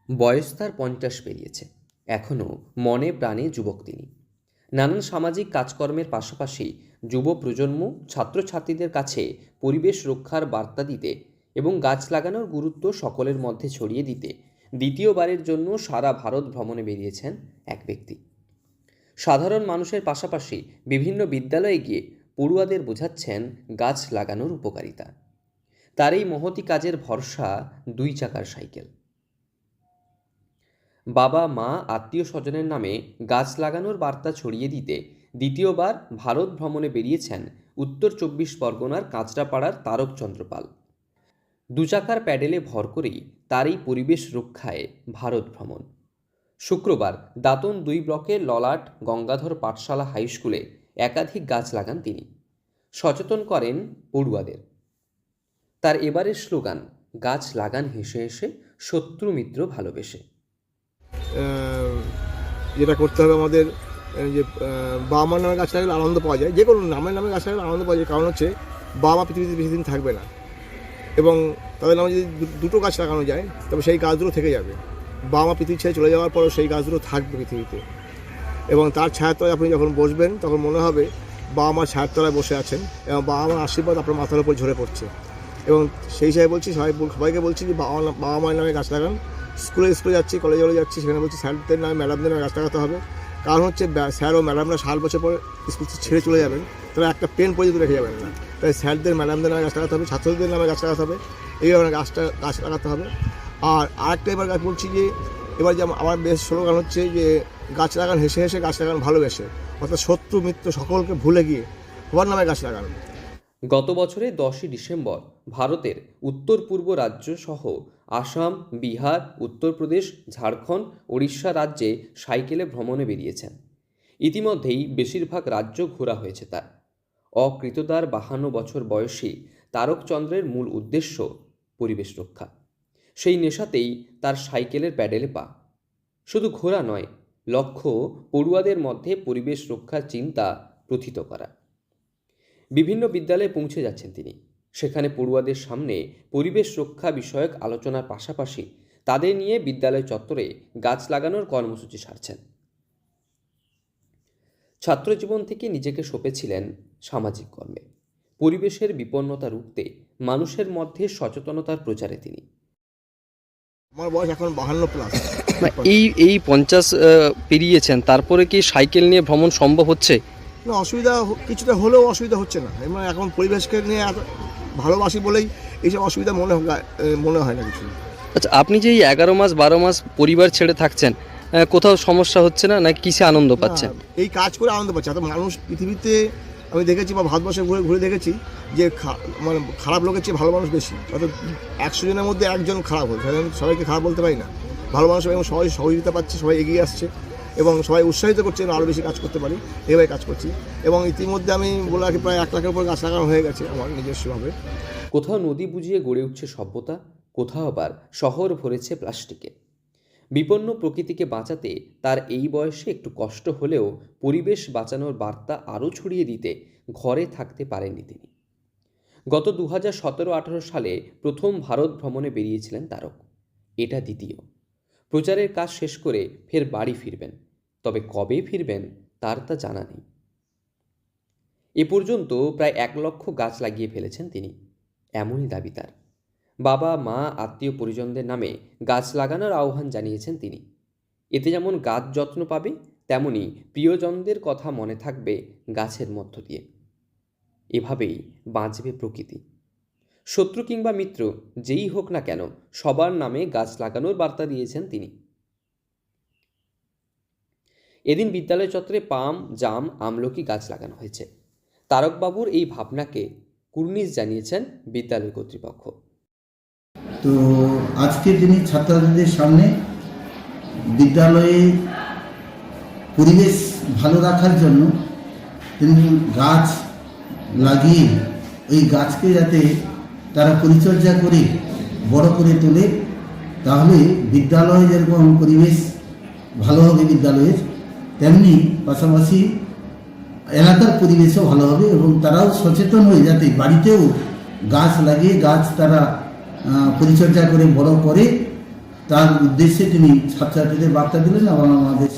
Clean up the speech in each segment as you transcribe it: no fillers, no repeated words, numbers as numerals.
বয়স তার 50 পেরিয়েছে, এখনও মনে প্রাণে যুবক তিনি। নানান সামাজিক কাজকর্মের পাশাপাশি যুব প্রজন্ম ছাত্রছাত্রীদের কাছে পরিবেশ রক্ষার বার্তা দিতে এবং গাছ লাগানোর গুরুত্ব সকলের মধ্যে ছড়িয়ে দিতে দ্বিতীয়বারের জন্য সারা ভারত ভ্রমণে বেরিয়েছেন এক ব্যক্তি। সাধারণ মানুষের পাশাপাশি বিভিন্ন বিদ্যালয়ে গিয়ে পড়ুয়াদের বোঝাচ্ছেন গাছ লাগানোর উপকারিতা। তার এই মহতি কাজের ভরসা 2 চাকার সাইকেল। বাবা মা আত্মীয় স্বজনের নামে গাছ লাগানোর বার্তা ছড়িয়ে দিতে দ্বিতীয়বার ভারত ভ্রমণে বেরিয়েছেন উত্তর 24 পরগনার কাঁচরাপাড়ার তারক চন্দ্র পাল। 2 চাকার প্যাডেলে ভর করেই তার এই পরিবেশ রক্ষায় ভারত ভ্রমণ। শুক্রবার দাঁতন 2 ব্লকের ললাট গঙ্গাধর পাঠশালা হাই স্কুলে একাধিক গাছ লাগান তিনি, সচেতন করেন পড়ুয়াদের। তার এবারের স্লোগান, গাছ লাগান হেসে হেসে, শত্রু মিত্র ভালোবেসে। যেটা করতে হবে আমাদের, যে বাবা মার নামে গাছ লাগালে আনন্দ পাওয়া যায়, যে কোনো নামের নামে গাছ লাগালে আনন্দ পাওয়া যায়। কারণ হচ্ছে বাবা মা পৃথিবীতে বেশি দিন থাকবে না, এবং তাদের নামে যদি দুটো গাছ লাগানো যায় তবে সেই গাছগুলো থেকে যাবে। বাবা মা পৃথিবী ছেড়ে চলে যাওয়ার পরও সেই গাছগুলো থাকবে পৃথিবীতে, এবং তার ছায়ার তলায় আপনি যখন বসবেন তখন মনে হবে বাবা মার ছায়ার তলায় বসে আছেন, এবং বাবা মার আশীর্বাদ আপনার মাথার উপর ঝরে পড়ছে। এবং সেই হিসাবে বলছি, সবাইকে বলছি যে বাবা মায়ের নামে গাছ লাগান। স্কুলে যাচ্ছি, কলেজে যাচ্ছি, সেখানে বলছি স্যারদের নামে ম্যাডামদের নামে গাছ লাগাতে হবে। কারণ হচ্ছে স্যার ও ম্যাডামরা 7 বছর পর স্কুল ছেড়ে চলে যাবেন, তারা একটা পেন পর্যন্ত রেখে যাবেন না। তাই স্যারদের ম্যাডামদের নামে গাছ লাগাতে হবে, ছাত্রদের নামে গাছ লাগাতে হবে, এইভাবে গাছ লাগাতে হবে। আর আরেকটা এবার গাছ বলছি যে এবার যে আমার বেশ স্লোগান হচ্ছে যে গাছ লাগান হেসে হেসে, গাছ লাগান ভালোবেসে, অর্থাৎ শত্রু মিত্র সকলকে ভুলে গিয়ে সবার নামে গাছ লাগান। গত বছরের 10ই ডিসেম্বর ভারতের উত্তর পূর্ব রাজ্য সহ আসাম, বিহার, উত্তরপ্রদেশ, ঝাড়খণ্ড, ওড়িশা রাজ্যে সাইকেলে ভ্রমণে বেরিয়েছেন। ইতিমধ্যেই বেশিরভাগ রাজ্য ঘোরা হয়েছে তার। অকৃতদার 52 বছর বয়সী তারকচন্দ্রের মূল উদ্দেশ্য পরিবেশ রক্ষা। সেই নেশাতেই তার সাইকেলের প্যাডেলে পা। শুধু ঘোরা নয়, লক্ষ্য পড়ুয়াদের মধ্যে পরিবেশ রক্ষার চিন্তা প্রথিত করা। বিভিন্ন বিদ্যালয়ে পৌঁছে যাচ্ছেন তিনি। সেখানে পড়ুয়াদের সামনে পরিবেশ রক্ষা বিষয়ক আলোচনার পাশাপাশি তাদের নিয়ে বিদ্যালয় চত্বরে গাছ লাগানোর কর্মসূচি সারছেন। ছাত্রজীবন থেকে নিজেকে সঁপেছিলেন সামাজিক কর্মে। পরিবেশের বিপন্নতা রুখতে মানুষের মধ্যে সচেতনতার প্রচারে তিনি। আমার বয়স এখন 52+। এই 50 পেরিয়েছেন, তারপরে কি সাইকেল নিয়ে ভ্রমণ সম্ভব হচ্ছে? না, অসুবিধা কিছুটা হলেও অসুবিধা হচ্ছে না। মানে এখন পরিবেশকে নিয়ে এত ভালোবাসি বলেই এইসব অসুবিধা মনে হয় না কিছু। আচ্ছা, আপনি যে এই 11 মাস 12 মাস পরিবার ছেড়ে থাকছেন, কোথাও সমস্যা হচ্ছে না, নাকি কিসে আনন্দ পাচ্ছেন? এই কাজ করে আনন্দ পাচ্ছে। এত মানুষ পৃথিবীতে আমি দেখেছি, বা ভারতবর্ষে ঘুরে দেখেছি যে মানে খারাপ লোকের চেয়ে ভালো মানুষ বেশি। অর্থাৎ 100 জনের মধ্যে একজন খারাপ হয়। সবাইকে খারাপ বলতে পারি না, ভালো মানুষ, এবং সবাই সহযোগিতা পাচ্ছে, সবাই এগিয়ে আসছে এবং সবাই উৎসাহিত করছে আরও বেশি কাজ করতে পারি। এভাবে কাজ করছি, এবং ইতিমধ্যে আমি বলে রাখি প্রায় 1 লাখের উপর গাছ লাগানো হয়ে গেছে আমার নিজস্বভাবে। কোথাও নদী বুঝিয়ে গড়ে উঠছে সভ্যতা, কোথাও আবার শহর ভরেছে প্লাস্টিকে। বিপন্ন প্রকৃতিকে বাঁচাতে তার এই বয়সে একটু কষ্ট হলেও পরিবেশ বাঁচানোর বার্তা আরও ছড়িয়ে দিতে ঘরে থাকতে পারেননি তিনি। গত 2017-18 সালে প্রথম ভারত ভ্রমণে বেরিয়েছিলেন তারক। এটা দ্বিতীয়। প্রচারের কাজ শেষ করে ফের বাড়ি ফিরবেন, তবে কবে ফিরবেন তার তা জানা নেই। এ পর্যন্ত প্রায় 1 লক্ষ গাছ লাগিয়ে ফেলেছেন তিনি, এমনই দাবি তার। বাবা মা আত্মীয় পরিজনদের নামে গাছ লাগানোর আহ্বান জানিয়েছেন তিনি। এতে যেমন গাছ যত্ন পাবে, তেমনি প্রিয়জনদের কথা মনে থাকবে গাছের মধ্য দিয়ে। এভাবেই বাঁচবে প্রকৃতি। শত্রু কিংবা মিত্র যেই হোক না কেন, সবার নামে গাছ লাগানোর বার্তা দিয়েছেন তিনি। এদিন বিদ্যালয় চত্বরে পাম, জাম, আমলকি গাছ লাগানো হয়েছে। তারকবাবুর এই ভাবনাকে কুর্নিশ জানিয়েছেন বিদ্যালয় কর্তৃপক্ষ। তো আজকের দিনে ছাত্রছাত্রীদের সামনে বিদ্যালয়ে পরিবেশ ভালো রাখার জন্য তিনি গাছ লাগিয়ে এই গাছকে যাতে তারা পরিচর্যা করে বড় করে তোলে, তাহলে বিদ্যালয়ে যেরকম পরিবেশ ভালো হবে বিদ্যালয়ের, তেমনি পাশাপাশি এলাকার পরিবেশও ভালো হবে, এবং তারাও সচেতন হয়ে যাতে বাড়িতেও গাছ লাগিয়ে গাছ তারা পরিচর্যা করে বড় করে তার উদ্দেশ্যে তিনি ছাত্রছাত্রীদের বার্তা দিলেন এবং আমাদের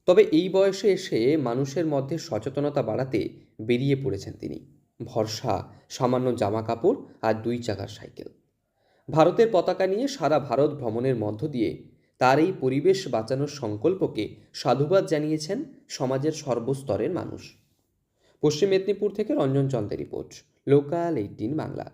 তবে এই বয়সে এসে মানুষের মধ্যে সচেতনতা বাড়াতে বেরিয়ে পড়েছেন তিনি। ভরসা সামান্য জামা কাপড় আর 2 চাকার সাইকেল। ভারতের পতাকা নিয়ে সারা ভারত ভ্রমণের মধ্য দিয়ে তার এই পরিবেশ বাঁচানোর সংকল্পকে সাধুবাদ জানিয়েছেন সমাজের সর্বস্তরের মানুষ। পশ্চিম মেদিনীপুর থেকে রঞ্জন চন্দের রিপোর্ট, লোকাল 18 বাংলা।